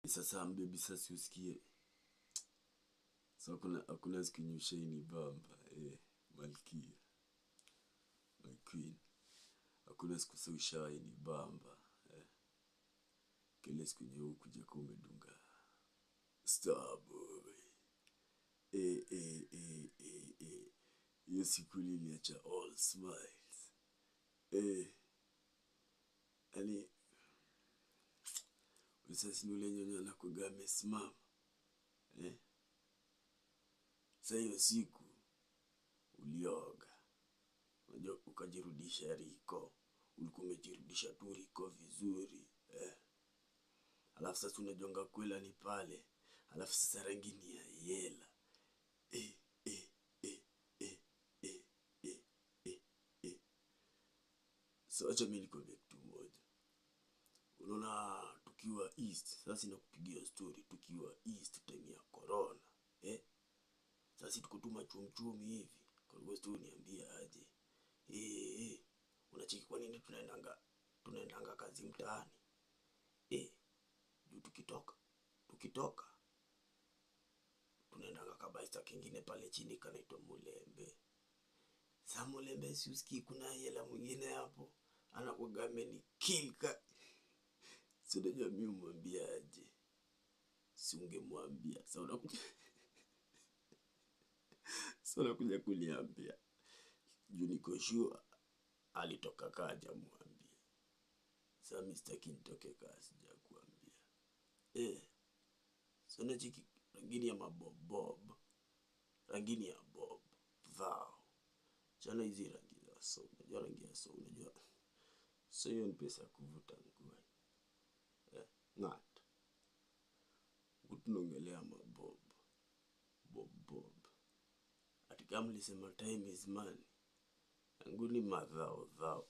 Sasa mbebi sasa usikie. Sasa hakuna siku nyushaini bamba. Malkia. My queen. Hakuna siku sasa ushaini bamba. Kile siku nyeu kuja kumedunga. Star boy. Hiyo siku niliacha all smiles. Yani sasa ni ule nyonyo anakuanga amesimama. Sasa hiyo siku ulioga. Unajua ukajirudisha riko. Ulikuwa umejirudisha tu riko vizuri. Alafu sasa unajonga kwela ni pale. Alafu sasa rangi ni ya yela. So acha mimi nikwambie kitu moja. Unaona tukiwa East, sasa nakupigia story tukiwa East time ya corona. Sasa tuko tu machumchumi hivi. Kwa hivyo story niambia aje. Unacheki kwa nini tunaendanga kazi mtaani? Juu tukitoka tunaendanga kabaista kingine pale chini kanaitwa Mulembe. Sasa Mulembe si usikii kuna hela mwingine hapo anakuanga amenikilka. Si unajua mimi humwambia aje? Si ungemwambia. Sasa unakuja kuniambia. Juu niko sure alitoka kaja mwambie. Sasa mimi sitaki nitoke kazi sijakuambia. Sasa unacheki rangini ya mabob. Rangini ya bob. Vao. Chana hizi rangi za so. Unajua rangi ya so. Unajua. So hiyo ni pesa kuvuta nguo. Ng'at. Tunaongelea mabob. Bob. Ati kama nilisema time is money. Yangu ni madhao.